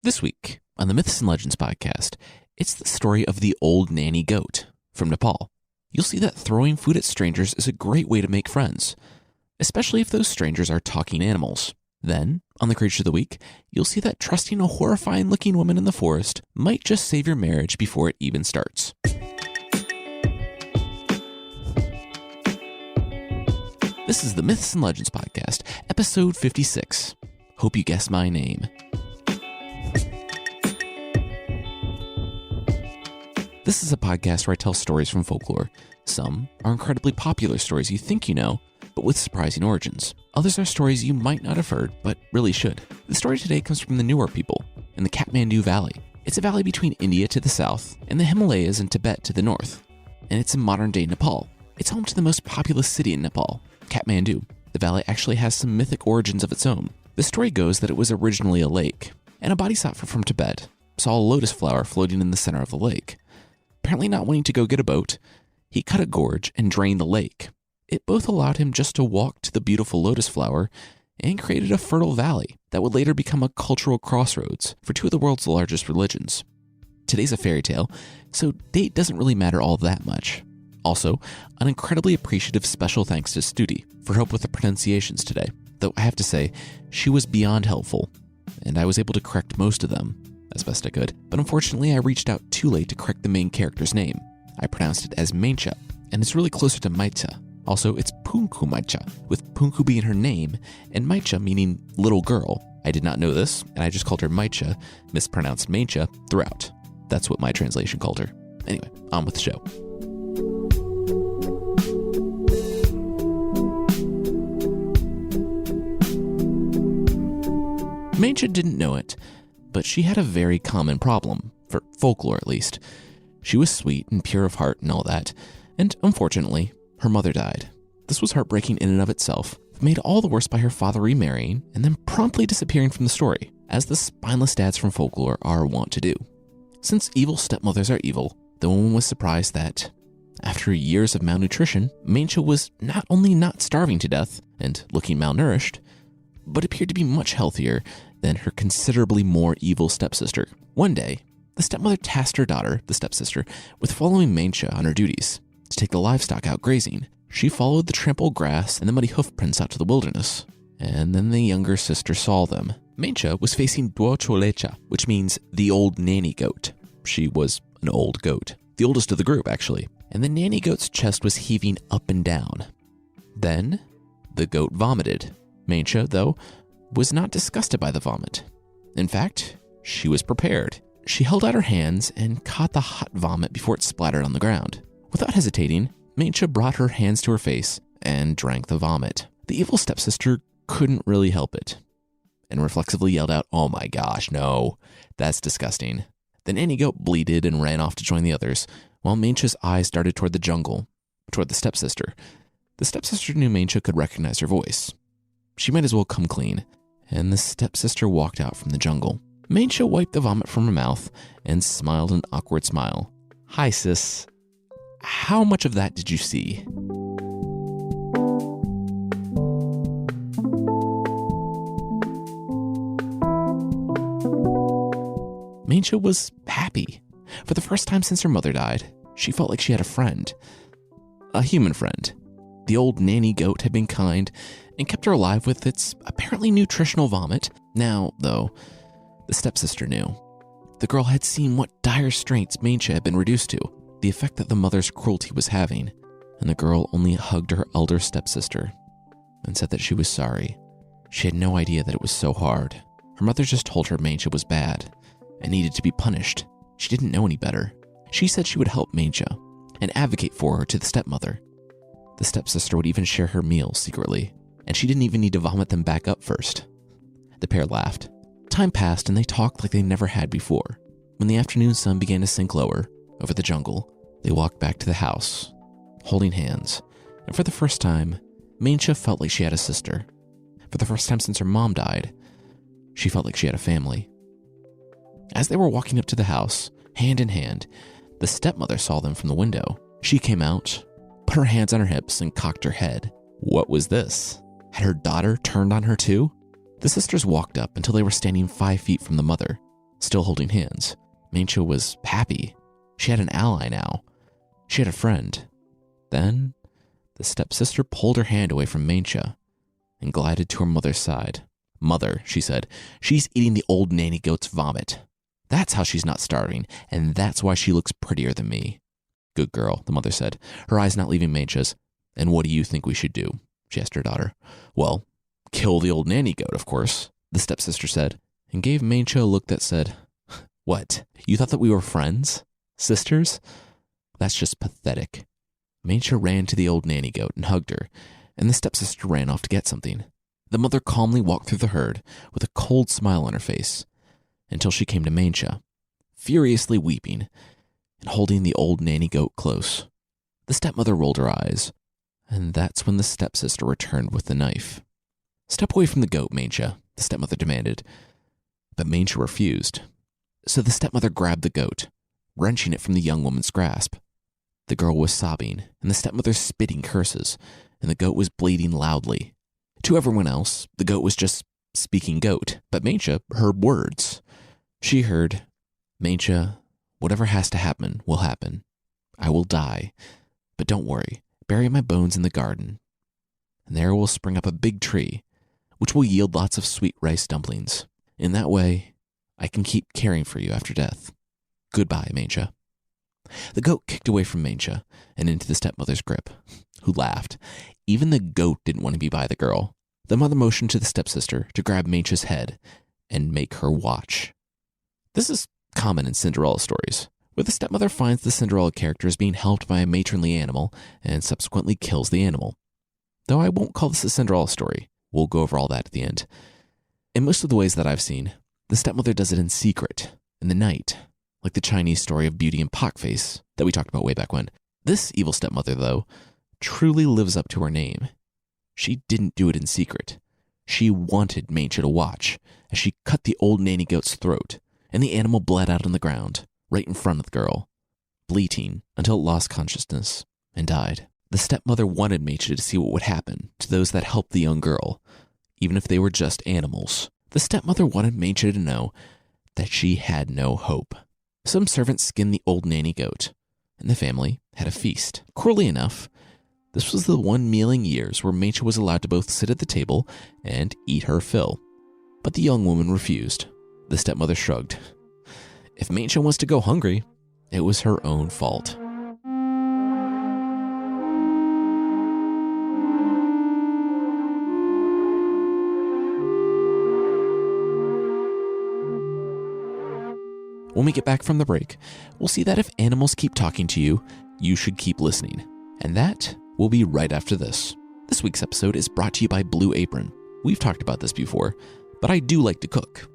This week on the Myths and Legends podcast, it's the story of the old nanny goat from Nepal. You'll see that throwing food at strangers is a great way to make friends, especially if those strangers are talking animals. Then, on the Creature of the Week, you'll see that trusting a horrifying-looking woman in the forest might just save your marriage before it even starts. This is the Myths and Legends podcast, episode 56. Hope you guess my name. This is a podcast where I tell stories from folklore. Some are incredibly popular stories you think you know, but with surprising origins. Others are stories you might not have heard, but really should. The story today comes from the Newer people in the Kathmandu Valley. It's a valley between India to the south and the Himalayas and Tibet to the north. And it's in modern-day Nepal. It's home to the most populous city in Nepal, Kathmandu. The valley actually has some mythic origins of its own. The story goes that it was originally a lake, and a bodhisattva from Tibet saw a lotus flower floating in the center of the lake. Apparently not wanting to go get a boat, he cut a gorge and drained the lake. It both allowed him just to walk to the beautiful lotus flower and created a fertile valley that would later become a cultural crossroads for two of the world's largest religions. Today's a fairy tale, so date doesn't really matter all that much. Also, an incredibly appreciative special thanks to Studi for help with the pronunciations today, though I have to say, she was beyond helpful, and I was able to correct most of them as best I could, but unfortunately I reached out too late to correct the main character's name. I pronounced it as Maincha, and it's really closer to Maicha. Also, it's Punku Maicha, with Punku being her name, and Maicha meaning little girl. I did not know this, and I just called her Maicha, mispronounced Maincha, throughout. That's what my translation called her. Anyway, on with the show. Maincha didn't know it, but she had a very common problem, for folklore at least. She was sweet and pure of heart and all that, and unfortunately, her mother died. This was heartbreaking in and of itself, made all the worse by her father remarrying and then promptly disappearing from the story, as the spineless dads from folklore are wont to do. Since evil stepmothers are evil, the woman was surprised that, after years of malnutrition, Maincha was not only not starving to death and looking malnourished, but appeared to be much healthier than her considerably more evil stepsister. One day, the stepmother tasked her daughter, the stepsister, with following Maincha on her duties to take the livestock out grazing. She followed the trampled grass and the muddy hoof prints out to the wilderness, and then the younger sister saw them. Maincha was facing Duocholecha, which means the old nanny goat. She was an old goat, the oldest of the group actually, and the nanny goat's chest was heaving up and down. Then, the goat vomited. Maincha, though, was not disgusted by the vomit. In fact, she was prepared. She held out her hands and caught the hot vomit before it splattered on the ground. Without hesitating, Maincha brought her hands to her face and drank the vomit. The evil stepsister couldn't really help it, and reflexively yelled out, "Oh my gosh, no, that's disgusting." The nanny goat bleated and ran off to join the others, while Maincha's eyes darted toward the jungle, toward the stepsister. The stepsister knew Maincha could recognize her voice. She might as well come clean, and the stepsister walked out from the jungle. Maincha wiped the vomit from her mouth and smiled an awkward smile. "Hi, sis. How much of that did you see?" Maincha was happy. For the first time since her mother died, she felt like she had a friend. A human friend. The old nanny goat had been kind and kept her alive with its apparently nutritional vomit. Now, though, the stepsister knew. The girl had seen what dire straits Maincha had been reduced to, the effect that the mother's cruelty was having, and the girl only hugged her elder stepsister and said that she was sorry. She had no idea that it was so hard. Her mother just told her Maincha was bad and needed to be punished. She didn't know any better. She said she would help Maincha and advocate for her to the stepmother. The stepsister would even share her meals secretly, and she didn't even need to vomit them back up first. The pair laughed. Time passed and they talked like they never had before. When the afternoon sun began to sink lower over the jungle, they walked back to the house, holding hands, and for the first time, Maincha felt like she had a sister. For the first time since her mom died, she felt like she had a family. As they were walking up to the house, hand in hand, the stepmother saw them from the window. She came out, put her hands on her hips, and cocked her head. What was this? Had her daughter turned on her too? The sisters walked up until they were standing 5 feet from the mother, still holding hands. Maincha was happy. She had an ally now. She had a friend. Then, the stepsister pulled her hand away from Maincha and glided to her mother's side. "Mother," she said, "she's eating the old nanny goat's vomit. That's how she's not starving, and that's why she looks prettier than me." "Good girl," the mother said, her eyes not leaving Maincha's. "And what do you think we should do?" she asked her daughter. "Well, kill the old nanny goat, of course," the stepsister said, and gave Maincha a look that said, "What, you thought that we were friends? Sisters? That's just pathetic." Maincha ran to the old nanny goat and hugged her, and the stepsister ran off to get something. The mother calmly walked through the herd with a cold smile on her face until she came to Maincha, furiously weeping and holding the old nanny goat close. The stepmother rolled her eyes, and that's when the stepsister returned with the knife. "Step away from the goat, Maincha," the stepmother demanded, but Maincha refused. So the stepmother grabbed the goat, wrenching it from the young woman's grasp. The girl was sobbing, and the stepmother spitting curses, and the goat was bleeding loudly. To everyone else, the goat was just speaking goat, but Maincha heard words. She heard, "Maincha, whatever has to happen will happen. I will die, but don't worry, bury my bones in the garden, and there will spring up a big tree, which will yield lots of sweet rice dumplings. In that way, I can keep caring for you after death. Goodbye, Maincha." The goat kicked away from Maincha and into the stepmother's grip, who laughed. Even the goat didn't want to be by the girl. The mother motioned to the stepsister to grab Maincha's head and make her watch. This is common in Cinderella stories, where the stepmother finds the Cinderella character as being helped by a matronly animal and subsequently kills the animal. Though I won't call this a Cinderella story. We'll go over all that at the end. In most of the ways that I've seen, the stepmother does it in secret, in the night, like the Chinese story of Beauty and Pockface that we talked about way back when. This evil stepmother, though, truly lives up to her name. She didn't do it in secret. She wanted Maincha to watch as she cut the old nanny goat's throat, and the animal bled out on the ground, right in front of the girl, bleating until it lost consciousness and died. The stepmother wanted Maincha to see what would happen to those that helped the young girl, even if they were just animals. The stepmother wanted Maincha to know that she had no hope. Some servants skinned the old nanny goat, and the family had a feast. Cruelly enough, this was the one meal in years where Maincha was allowed to both sit at the table and eat her fill. But the young woman refused. The stepmother shrugged. If Maincha wants to go hungry, it was her own fault. When we get back from the break, we'll see that if animals keep talking to you, you should keep listening. And that will be right after this. This week's episode is brought to you by Blue Apron. We've talked about this before, but I do like to cook.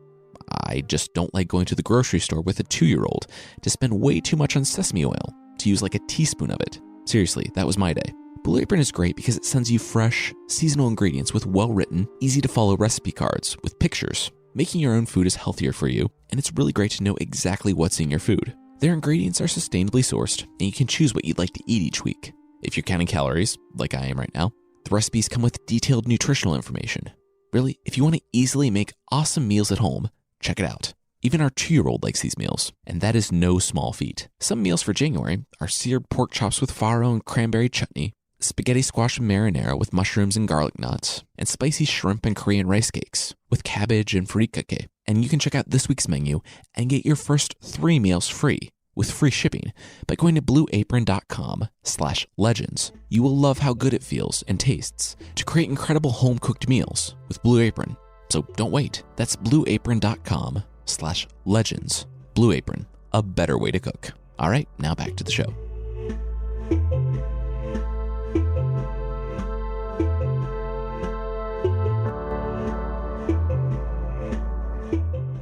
I just don't like going to the grocery store with a 2-year-old to spend way too much on sesame oil, to use like a teaspoon of it. Seriously, that was my day. Blue Apron is great because it sends you fresh, seasonal ingredients with well-written, easy-to-follow recipe cards with pictures. Making your own food is healthier for you, and it's really great to know exactly what's in your food. Their ingredients are sustainably sourced, and you can choose what you'd like to eat each week. If you're counting calories, like I am right now, the recipes come with detailed nutritional information. Really, if you want to easily make awesome meals at home, check it out. Even our 2-year-old likes these meals, and that is no small feat. Some meals for January are seared pork chops with farro and cranberry chutney, spaghetti squash and marinara with mushrooms and garlic nuts, and spicy shrimp and Korean rice cakes with cabbage and furikake. And you can check out this week's menu and get your first 3 meals free with free shipping by going to blueapron.com/legends. You will love how good it feels and tastes to create incredible home-cooked meals with Blue Apron. So don't wait. That's blueapron.com/legends. Blue Apron, a better way to cook. All right, now back to the show.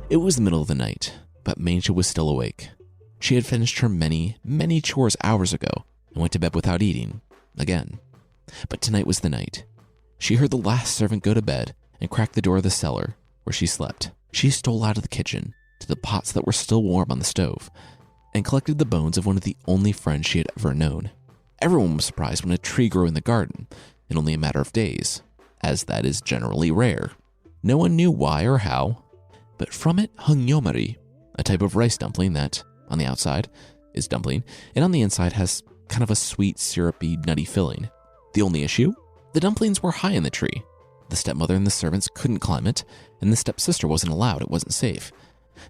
It was the middle of the night, but Maincha was still awake. She had finished her many, many chores hours ago and went to bed without eating, again. But tonight was the night. She heard the last servant go to bed and crack the door of the cellar where she slept. She stole out of the kitchen to the pots that were still warm on the stove and collected the bones of one of the only friends she had ever known. Everyone was surprised when a tree grew in the garden in only a matter of days, as that is generally rare. No one knew why or how, but from it hung Yomari, a type of rice dumpling that, on the outside, is dumpling, and on the inside has kind of a sweet, syrupy, nutty filling. The only issue? The dumplings were high in the tree. The stepmother and the servants couldn't climb it, and the stepsister wasn't allowed. It wasn't safe.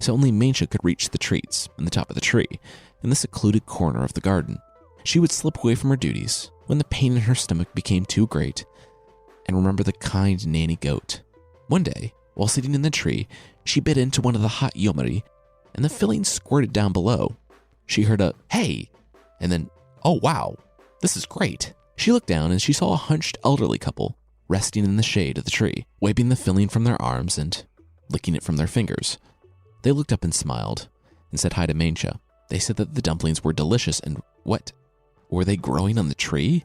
So only Mainsha could reach the treats in the top of the tree, in the secluded corner of the garden. She would slip away from her duties when the pain in her stomach became too great, and remember the kind nanny goat. One day, while sitting in the tree, she bit into one of the hot yomari, and the filling squirted down below. She heard a, "Hey!" and then, "Oh wow, this is great." She looked down and she saw a hunched elderly couple resting in the shade of the tree, wiping the filling from their arms and licking it from their fingers. They looked up and smiled and said hi to Mainsha. They said that the dumplings were delicious and what? Were they growing on the tree?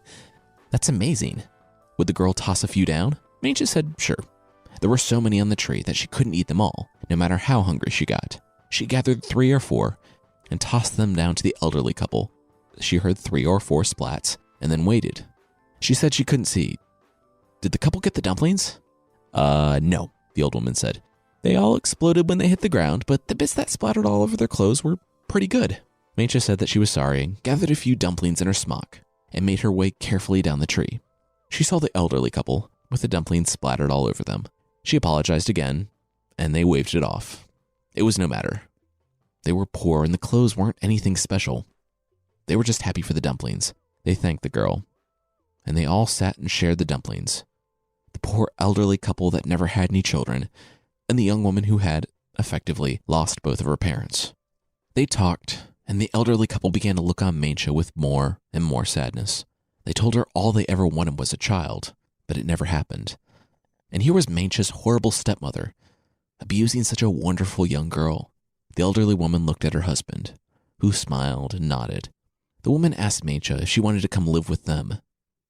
That's amazing. Would the girl toss a few down? Mainsha said sure. There were so many on the tree that she couldn't eat them all, no matter how hungry she got. She gathered 3 or 4 and tossed them down to the elderly couple. She heard 3 or 4 splats and then waited. She said she couldn't see. Did the couple get the dumplings? No, the old woman said. They all exploded when they hit the ground, but the bits that splattered all over their clothes were pretty good. Mainsha said that she was sorry and gathered a few dumplings in her smock and made her way carefully down the tree. She saw the elderly couple with the dumplings splattered all over them. She apologized again, and they waved it off. It was no matter. They were poor and the clothes weren't anything special. They were just happy for the dumplings. They thanked the girl, and they all sat and shared the dumplings. The poor elderly couple that never had any children, and the young woman who had, effectively, lost both of her parents. They talked, and the elderly couple began to look on Mainsha with more and more sadness. They told her all they ever wanted was a child, but it never happened. And here was Mainsha's horrible stepmother, abusing such a wonderful young girl. The elderly woman looked at her husband, who smiled and nodded. The woman asked Mainsha if she wanted to come live with them.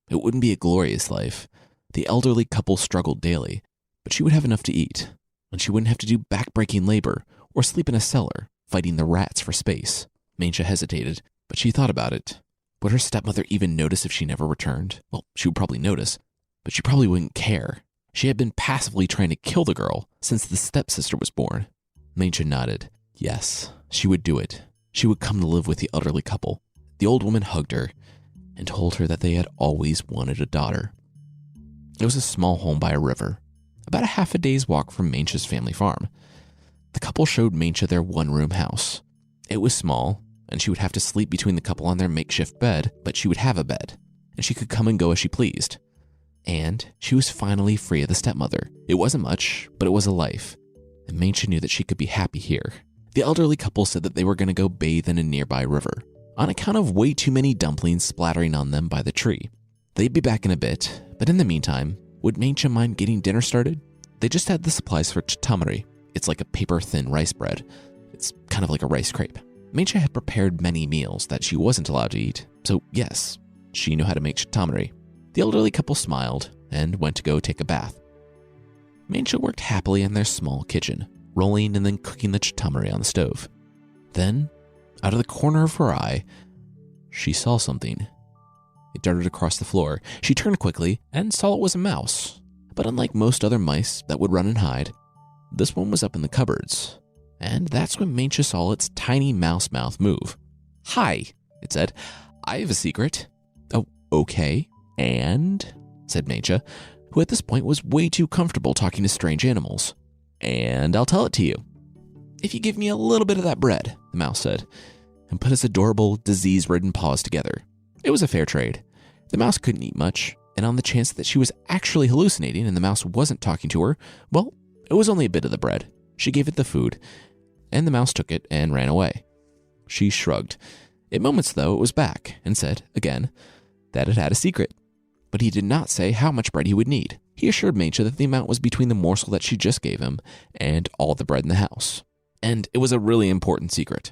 It wouldn't be a glorious life. The elderly couple struggled daily, but she would have enough to eat, and she wouldn't have to do back-breaking labor or sleep in a cellar, fighting the rats for space. Mainsha hesitated, but she thought about it. Would her stepmother even notice if she never returned? Well, she would probably notice, but she probably wouldn't care. She had been passively trying to kill the girl since the stepsister was born. Mainsha nodded. Yes, she would do it. She would come to live with the elderly couple. The old woman hugged her and told her that they had always wanted a daughter. It was a small home by a river, about a half a day's walk from Mainsha's family farm. The couple showed Mainsha their one-room house. It was small, and she would have to sleep between the couple on their makeshift bed, but she would have a bed, and she could come and go as she pleased. And she was finally free of the stepmother. It wasn't much, but it was a life, and Mainsha knew that she could be happy here. The elderly couple said that they were going to go bathe in a nearby river, on account of way too many dumplings splattering on them by the tree. They'd be back in a bit, but in the meantime, would Mainsha mind getting dinner started? They just had the supplies for chitamari. It's like a paper-thin rice bread. It's kind of like a rice crepe. Mainsha had prepared many meals that she wasn't allowed to eat, so yes, she knew how to make chitamari. The elderly couple smiled and went to go take a bath. Mainsha worked happily in their small kitchen, rolling and then cooking the chitamari on the stove. Then, out of the corner of her eye, she saw something. It darted across the floor. She turned quickly and saw it was a mouse. But unlike most other mice that would run and hide, this one was up in the cupboards. And that's when Mainsha saw its tiny mouse mouth move. "Hi," it said. "I have a secret." "Oh, okay. And?" said Mainsha, who at this point was way too comfortable talking to strange animals. "And I'll tell it to you. If you give me a little bit of that bread," the mouse said, and put his adorable, disease-ridden paws together. It was a fair trade. The mouse couldn't eat much, and on the chance that she was actually hallucinating and the mouse wasn't talking to her, well, it was only a bit of the bread. She gave it the food, and the mouse took it and ran away. She shrugged. In moments, though, it was back and said, again, that it had a secret. But he did not say how much bread he would need. He assured Mainsha that the amount was between the morsel that she just gave him and all the bread in the house. And it was a really important secret.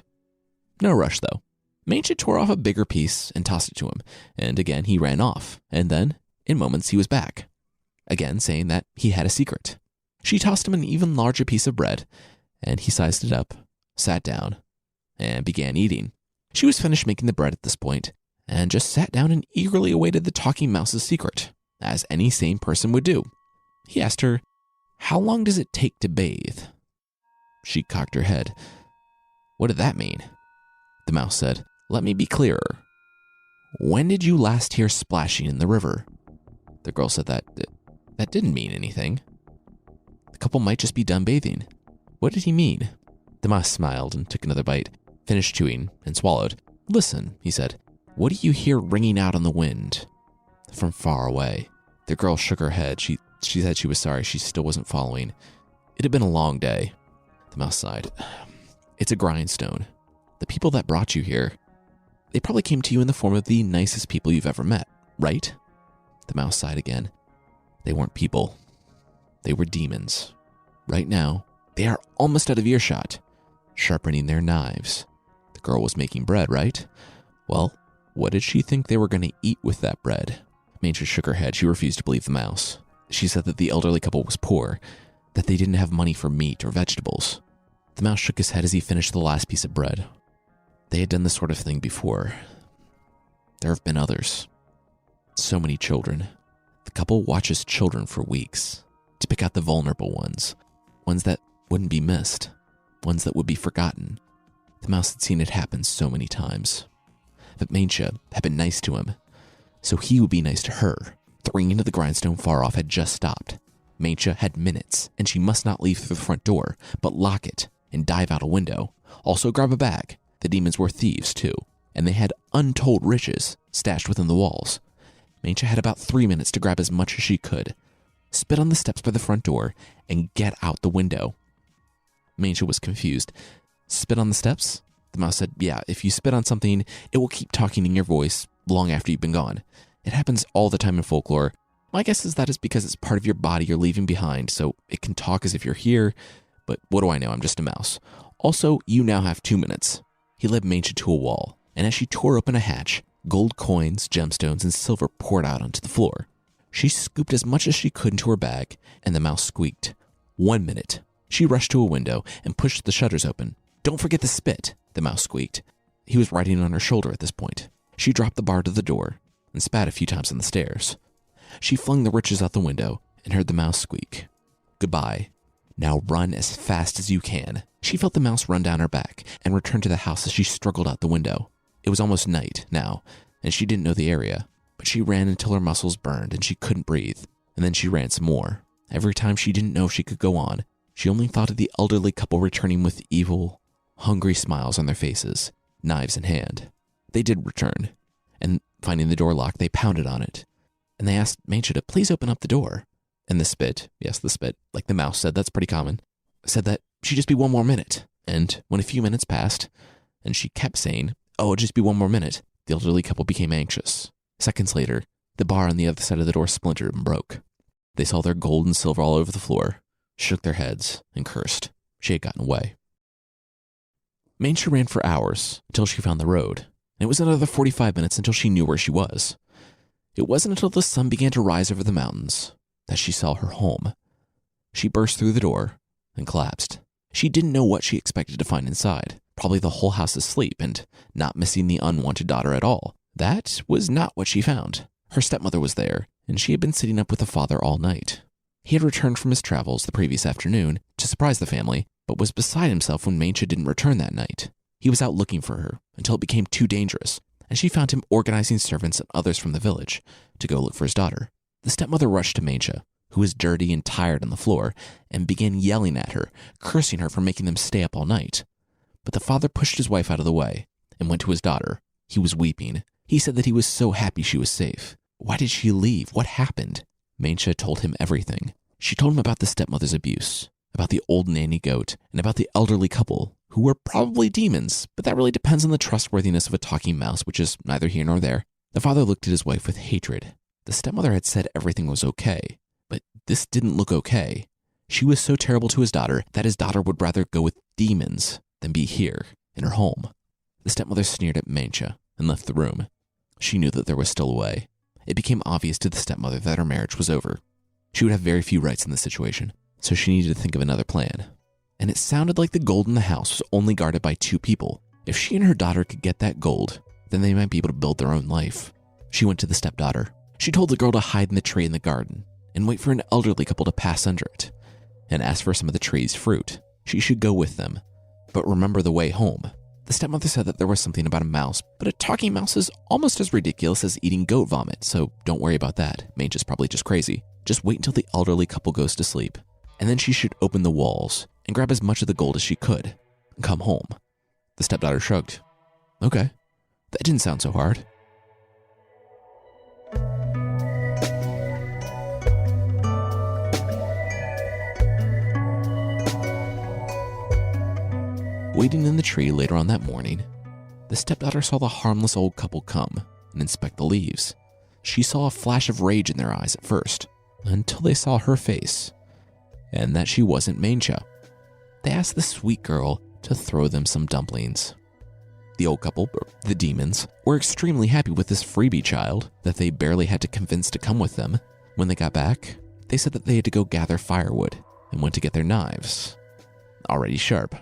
No rush, though. Mainsha tore off a bigger piece and tossed it to him, and again he ran off, and then, in moments, he was back, again saying that he had a secret. She tossed him an even larger piece of bread, and he sized it up, sat down, and began eating. She was finished making the bread at this point, and just sat down and eagerly awaited the talking mouse's secret, as any sane person would do. He asked her, "How long does it take to bathe?" She cocked her head. What did that mean? The mouse said, "Let me be clearer. When did you last hear splashing in the river?" The girl said that didn't mean anything. The couple might just be done bathing. What did he mean? The mouse smiled and took another bite, finished chewing, and swallowed. "Listen," he said. "What do you hear ringing out on the wind?" From far away. The girl shook her head. She said she was sorry. She still wasn't following. It had been a long day. The mouse sighed. "It's a grindstone. The people that brought you here, they probably came to you in the form of the nicest people you've ever met, right?" The mouse sighed again. "They weren't people. They were demons. Right now, they are almost out of earshot, sharpening their knives. The girl was making bread, right? Well, what did she think they were going to eat with that bread?" Mancha shook her head. She refused to believe the mouse. She said that the elderly couple was poor, that they didn't have money for meat or vegetables. The mouse shook his head as he finished the last piece of bread. They had done this sort of thing before. There have been others. So many children. The couple watches children for weeks to pick out the vulnerable ones that wouldn't be missed, ones that would be forgotten. The mouse had seen it happen so many times. But Mancha had been nice to him, so he would be nice to her. The ringing of the grindstone far off had just stopped. Mancha had minutes, and she must not leave through the front door, but lock it and dive out a window. Also grab a bag. The demons were thieves, too, and they had untold riches stashed within the walls. Mancha had about 3 minutes to grab as much as she could, spit on the steps by the front door, and get out the window. Mancha was confused. "Spit on the steps?" The mouse said, "Yeah, if you spit on something, it will keep talking in your voice long after you've been gone. It happens all the time in folklore. My guess is that is because it's part of your body you're leaving behind, so it can talk as if you're here, but what do I know? I'm just a mouse. Also, you now have 2 minutes." He led Mancha to a wall, and as she tore open a hatch, gold coins, gemstones, and silver poured out onto the floor. She scooped as much as she could into her bag, and the mouse squeaked. 1 minute. She rushed to a window and pushed the shutters open. "Don't forget the spit," the mouse squeaked. He was riding on her shoulder at this point. She dropped the bar to the door and spat a few times on the stairs. She flung the riches out the window and heard the mouse squeak. "Goodbye. Now run as fast as you can." She felt the mouse run down her back and returned to the house as she struggled out the window. It was almost night now, and she didn't know the area, but she ran until her muscles burned and she couldn't breathe, and then she ran some more. Every time she didn't know if she could go on, she only thought of the elderly couple returning with evil, hungry smiles on their faces, knives in hand. They did return, and finding the door locked, they pounded on it, and they asked Mancha to please open up the door. And the spit, yes, the spit, like the mouse said, that's pretty common, said that she'd just be 1 more minute. And when a few minutes passed, and she kept saying, "Oh, it'll just be 1 more minute," the elderly couple became anxious. Seconds later, the bar on the other side of the door splintered and broke. They saw their gold and silver all over the floor, shook their heads, and cursed. She had gotten away. Mancha ran for hours until she found the road, and it was another 45 minutes until she knew where she was. It wasn't until the sun began to rise over the mountains that she saw her home. She burst through the door and collapsed. She didn't know what she expected to find inside. Probably the whole house asleep and not missing the unwanted daughter at all. That was not what she found. Her stepmother was there, and she had been sitting up with the father all night. He had returned from his travels the previous afternoon to surprise the family, but was beside himself when Mancha didn't return that night. He was out looking for her until it became too dangerous, and she found him organizing servants and others from the village to go look for his daughter. The stepmother rushed to Mancha, who was dirty and tired on the floor, and began yelling at her, cursing her for making them stay up all night. But the father pushed his wife out of the way and went to his daughter. He was weeping. He said that he was so happy she was safe. Why did she leave? What happened? Mancha told him everything. She told him about the stepmother's abuse, about the old nanny goat, and about the elderly couple, who were probably demons, but that really depends on the trustworthiness of a talking mouse, which is neither here nor there. The father looked at his wife with hatred. The stepmother had said everything was okay, but this didn't look okay. She was so terrible to his daughter that his daughter would rather go with demons than be here, in her home. The stepmother sneered at Mancha and left the room. She knew that there was still a way. It became obvious to the stepmother that her marriage was over. She would have very few rights in this situation, so she needed to think of another plan. And it sounded like the gold in the house was only guarded by 2 people. If she and her daughter could get that gold, then they might be able to build their own life. She went to the stepdaughter. She told the girl to hide in the tree in the garden and wait for an elderly couple to pass under it and ask for some of the tree's fruit. She should go with them, but remember the way home. The stepmother said that there was something about a mouse, but a talking mouse is almost as ridiculous as eating goat vomit, so don't worry about that. Mange is probably just crazy. Just wait until the elderly couple goes to sleep, and then she should open the walls and grab as much of the gold as she could and come home. The stepdaughter shrugged. Okay, that didn't sound so hard. Waiting in the tree later on that morning, the stepdaughter saw the harmless old couple come and inspect the leaves. She saw a flash of rage in their eyes at first, until they saw her face, and that she wasn't Mange. They asked the sweet girl to throw them some dumplings. The old couple, or the demons, were extremely happy with this freebie child that they barely had to convince to come with them. When they got back, they said that they had to go gather firewood and went to get their knives, already sharp.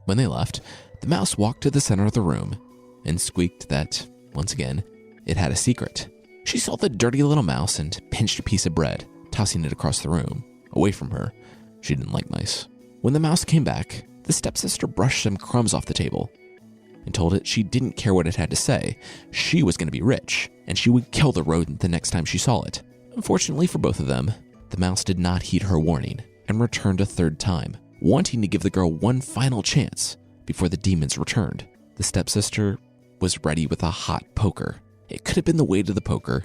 When they left, the mouse walked to the center of the room and squeaked that, once again, it had a secret. She saw the dirty little mouse and pinched a piece of bread, tossing it across the room, away from her. She didn't like mice. When the mouse came back, the stepsister brushed some crumbs off the table and told it she didn't care what it had to say. She was going to be rich, and she would kill the rodent the next time she saw it. Unfortunately for both of them, the mouse did not heed her warning and returned a third time, wanting to give the girl one final chance before the demons returned. The stepsister was ready with a hot poker. It could have been the weight of the poker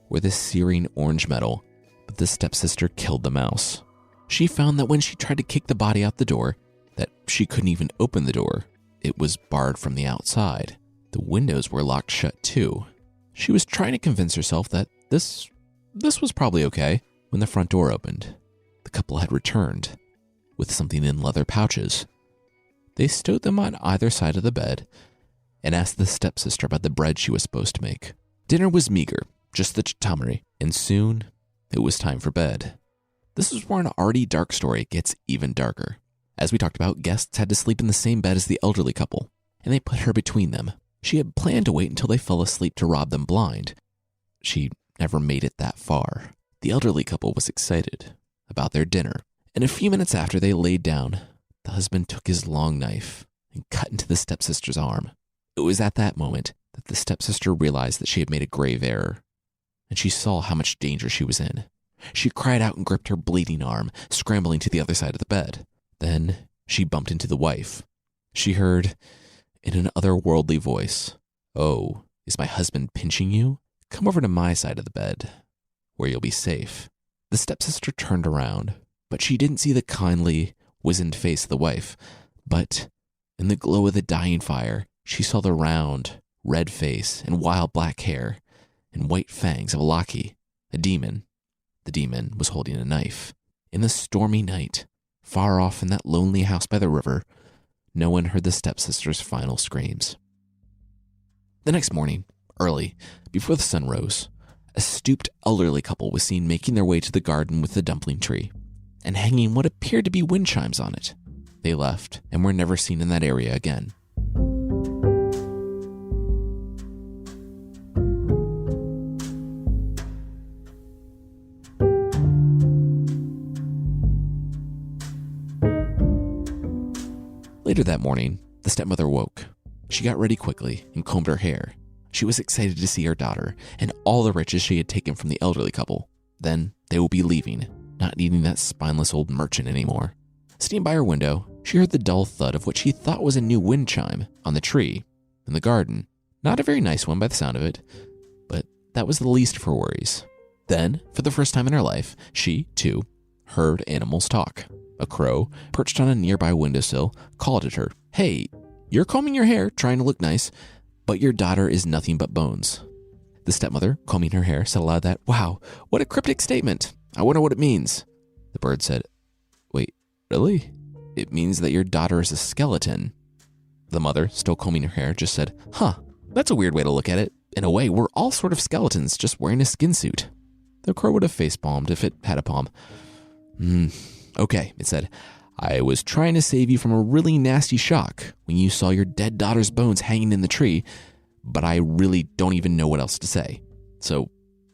or the searing orange metal, but the stepsister killed the mouse. She found that when she tried to kick the body out the door, that she couldn't even open the door. It was barred from the outside. The windows were locked shut too. She was trying to convince herself that this was probably okay when the front door opened. The couple had returned with something in leather pouches. They stowed them on either side of the bed and asked the stepsister about the bread she was supposed to make. Dinner was meager, just the chitamari, and soon it was time for bed. This is where an already dark story gets even darker. As we talked about, guests had to sleep in the same bed as the elderly couple, and they put her between them. She had planned to wait until they fell asleep to rob them blind. She never made it that far. The elderly couple was excited about their dinner, and a few minutes after they laid down, the husband took his long knife and cut into the stepsister's arm. It was at that moment that the stepsister realized that she had made a grave error, and she saw how much danger she was in. She cried out and gripped her bleeding arm, scrambling to the other side of the bed. Then she bumped into the wife. She heard, in an otherworldly voice, "Oh, is my husband pinching you? Come over to my side of the bed, where you'll be safe." The stepsister turned around, but she didn't see the kindly, wizened face of the wife. But in the glow of the dying fire, she saw the round, red face and wild black hair and white fangs of a Laki, a demon. The demon was holding a knife. In the stormy night, far off in that lonely house by the river, no one heard the stepsister's final screams. The next morning, early, before the sun rose, a stooped elderly couple was seen making their way to the garden with the dumpling tree and hanging what appeared to be wind chimes on it. They left and were never seen in that area again. Later that morning, the stepmother woke. She got ready quickly and combed her hair. She was excited to see her daughter and all the riches she had taken from the elderly couple. Then they would be leaving, not needing that spineless old merchant anymore. Sitting by her window, she heard the dull thud of what she thought was a new wind chime on the tree in the garden. Not a very nice one by the sound of it, but that was the least of her worries. Then, for the first time in her life, she, too, heard animals talk. A crow, perched on a nearby windowsill, called at her. "Hey, you're combing your hair, trying to look nice, but your daughter is nothing but bones." The stepmother, combing her hair, said aloud that, "Wow, what a cryptic statement. I wonder what it means." The bird said, "Wait, really? It means that your daughter is a skeleton." The mother, still combing her hair, just said, "Huh, that's a weird way to look at it. In a way, we're all sort of skeletons, just wearing a skin suit." The crow would have face-palmed if it had a palm. "Okay," it said. "I was trying to save you from a really nasty shock when you saw your dead daughter's bones hanging in the tree, but I really don't even know what else to say. So,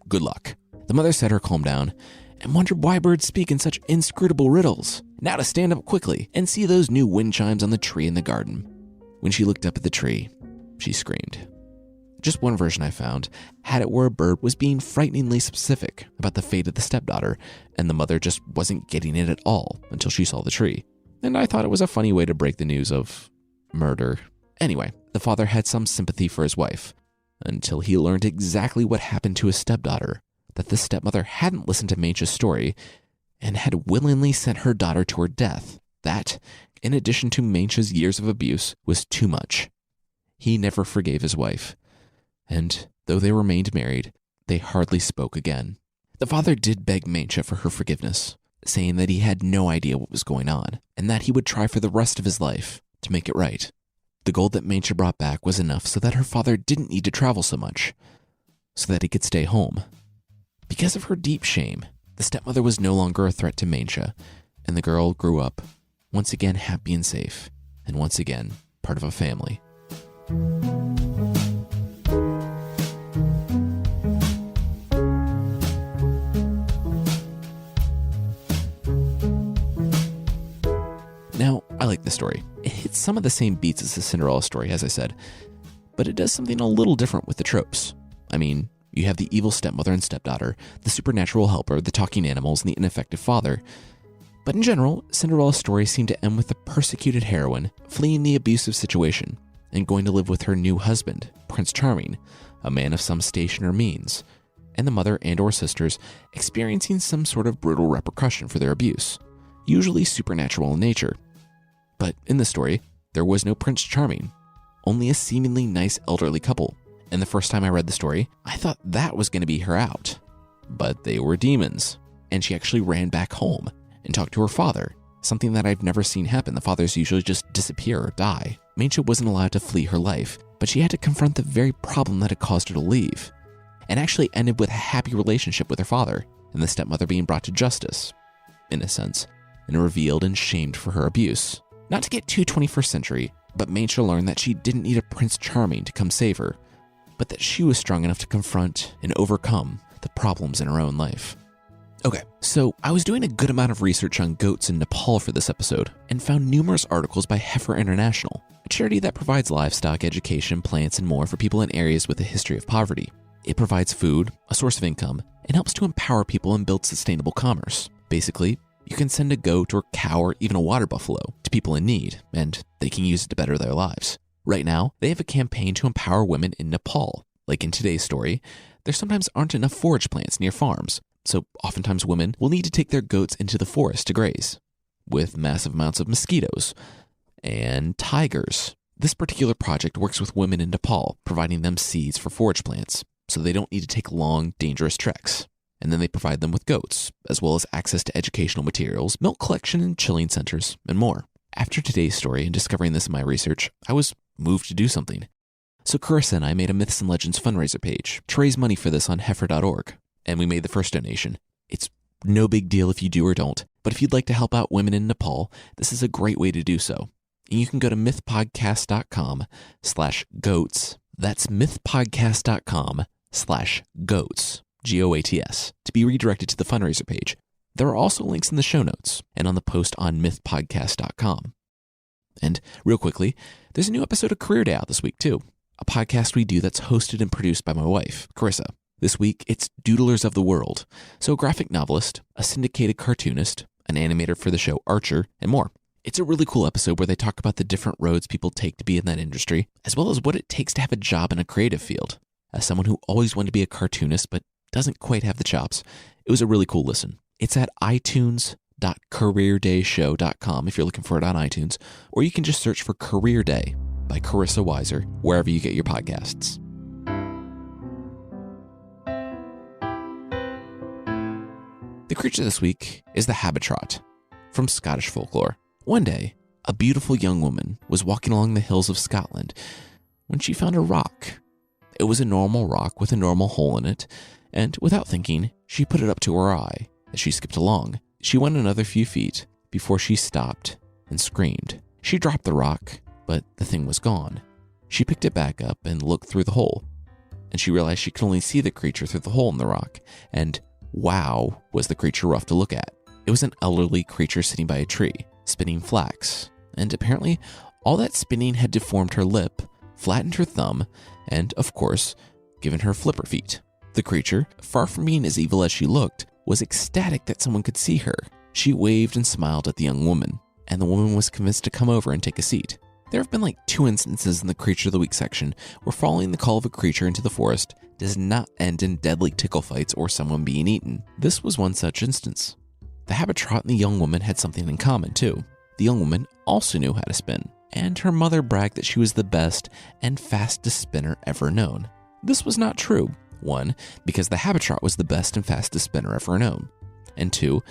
good luck." The mother set her calm down and wondered why birds speak in such inscrutable riddles Now to stand up quickly and see those new wind chimes on the tree in the garden. When she looked up at the tree, she screamed. Just one version I found had it where a bird was being frighteningly specific about the fate of the stepdaughter, and the mother just wasn't getting it at all until she saw the tree. And I thought it was a funny way to break the news of murder. Anyway, the father had some sympathy for his wife, until he learned exactly what happened to his stepdaughter, that the stepmother hadn't listened to Maincha's story and had willingly sent her daughter to her death. That, in addition to Maincha's years of abuse, was too much. He never forgave his wife, and though they remained married, they hardly spoke again. The father did beg Maincha for her forgiveness, saying that he had no idea what was going on, and that he would try for the rest of his life to make it right. The gold that Maincha brought back was enough so that her father didn't need to travel so much, so that he could stay home. Because of her deep shame, the stepmother was no longer a threat to Maincha, and the girl grew up, once again happy and safe, and once again part of a family. Now, I like this story. It hits some of the same beats as the Cinderella story, as I said, but it does something a little different with the tropes. I mean, you have the evil stepmother and stepdaughter, the supernatural helper, the talking animals, and the ineffective father. But in general, Cinderella's story seemed to end with the persecuted heroine fleeing the abusive situation and going to live with her new husband, Prince Charming, a man of some station or means, and the mother and or sisters experiencing some sort of brutal repercussion for their abuse, usually supernatural in nature. But in the story, there was no Prince Charming, only a seemingly nice elderly couple. And the first time I read the story, I thought that was going to be her out. But they were demons, and she actually ran back home and talked to her father, something that I've never seen happen. The fathers usually just disappear or die. Maincha wasn't allowed to flee her life, but she had to confront the very problem that had caused her to leave, and actually ended with a happy relationship with her father, and the stepmother being brought to justice, in a sense, and revealed and shamed for her abuse. Not to get too 21st century, but Maincha learned that she didn't need a Prince Charming to come save her, but that she was strong enough to confront and overcome the problems in her own life. Okay, so I was doing a good amount of research on goats in Nepal for this episode and found numerous articles by Heifer International, a charity that provides livestock, education, plants, and more for people in areas with a history of poverty. It provides food, a source of income, and helps to empower people and build sustainable commerce. Basically, you can send a goat or cow or even a water buffalo to people in need, and they can use it to better their lives. Right now, they have a campaign to empower women in Nepal. Like in today's story, there sometimes aren't enough forage plants near farms, so oftentimes women will need to take their goats into the forest to graze, with massive amounts of mosquitoes and tigers. This particular project works with women in Nepal, providing them seeds for forage plants, so they don't need to take long, dangerous treks. And then they provide them with goats, as well as access to educational materials, milk collection and chilling centers, and more. After today's story and discovering this in my research, I was moved to do something. So Carissa and I made a Myths and Legends fundraiser page to raise money for this on heifer.org, and we made the first donation. It's no big deal if you do or don't, but if you'd like to help out women in Nepal, this is a great way to do so. And you can go to mythpodcast.com/goats. That's mythpodcast.com/goats. GOATS, to be redirected to the fundraiser page. There are also links in the show notes and on the post on mythpodcast.com. And real quickly, there's a new episode of Career Day out this week too, a podcast we do that's hosted and produced by my wife, Carissa. This week, it's Doodlers of the World, so a graphic novelist, a syndicated cartoonist, an animator for the show Archer, and more. It's a really cool episode where they talk about the different roads people take to be in that industry, as well as what it takes to have a job in a creative field. As someone who always wanted to be a cartoonist but doesn't quite have the chops, it was a really cool listen. It's at itunes.careerdayshow.com if you're looking for it on iTunes, or you can just search for Career Day by Carissa Weiser wherever you get your podcasts. The creature this week is the Habitrot from Scottish folklore. One day, a beautiful young woman was walking along the hills of Scotland when she found a rock. It was a normal rock with a normal hole in it, and without thinking, she put it up to her eye. As she skipped along, she went another few feet before she stopped and screamed. She dropped the rock, but the thing was gone. She picked it back up and looked through the hole, and she realized she could only see the creature through the hole in the rock, and wow, was the creature rough to look at. It was an elderly creature sitting by a tree, spinning flax, and apparently all that spinning had deformed her lip, flattened her thumb, and, of course, given her flipper feet. The creature, far from being as evil as she looked, was ecstatic that someone could see her. She waved and smiled at the young woman, and the woman was convinced to come over and take a seat. There have been like 2 instances in the Creature of the Week section where following the call of a creature into the forest does not end in deadly tickle fights or someone being eaten. This was one such instance. The Habitrot and the young woman had something in common too. The young woman also knew how to spin, and her mother bragged that she was the best and fastest spinner ever known. This was not true. 1, because the Habitrot was the best and fastest spinner ever known, and 2,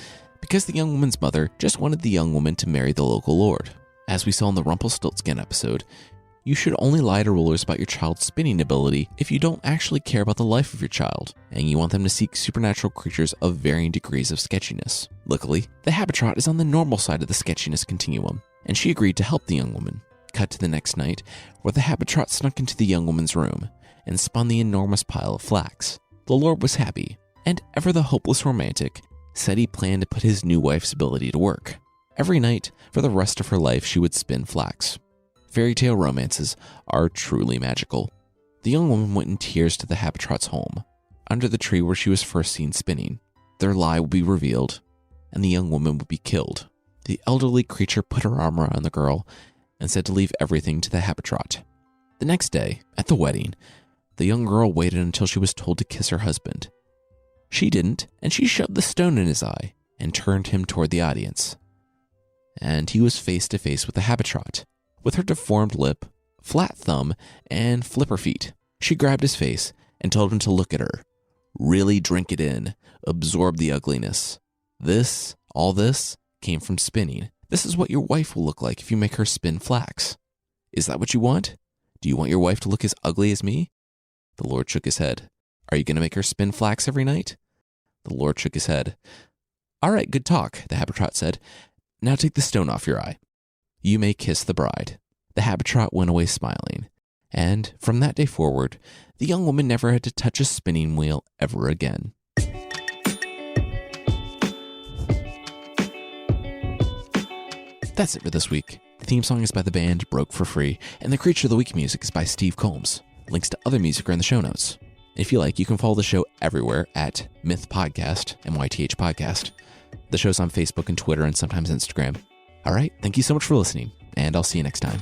because the young woman's mother just wanted the young woman to marry the local lord. As we saw in the Rumpelstiltskin episode, you should only lie to rulers about your child's spinning ability if you don't actually care about the life of your child, and you want them to seek supernatural creatures of varying degrees of sketchiness. Luckily, the Habitrot is on the normal side of the sketchiness continuum, and she agreed to help the young woman. Cut to the next night, where the Habitrot snuck into the young woman's room and spun the enormous pile of flax. The lord was happy, and ever the hopeless romantic, said he planned to put his new wife's ability to work. Every night, for the rest of her life, she would spin flax. Fairy tale romances are truly magical. The young woman went in tears to the Habitrot's home, under the tree where she was first seen spinning. Their lie would be revealed, and the young woman would be killed. The elderly creature put her arm around the girl and said to leave everything to the Habitrot. The next day, at the wedding, the young girl waited until she was told to kiss her husband. She didn't, and she shoved the stone in his eye and turned him toward the audience. And he was face to face with the Habitrot, with her deformed lip, flat thumb, and flipper feet. She grabbed his face and told him to look at her. Really drink it in, absorb the ugliness. All this, came from spinning. This is what your wife will look like if you make her spin flax. Is that what you want? Do you want your wife to look as ugly as me? The Lord shook his head. Are you going to make her spin flax every night? The Lord shook his head. All right, good talk, the Habitrot said. Now take the stone off your eye. You may kiss the bride. The Habitrot went away smiling, and from that day forward, the young woman never had to touch a spinning wheel ever again. That's it for this week. The theme song is by the band Broke for Free, and the Creature of the Week music is by Steve Combs. Links to other music are in the show notes. If you like, you can follow the show everywhere at Myth Podcast, MYTH Podcast. The show's on Facebook and Twitter and sometimes Instagram. All right, thank you so much for listening, and I'll see you next time.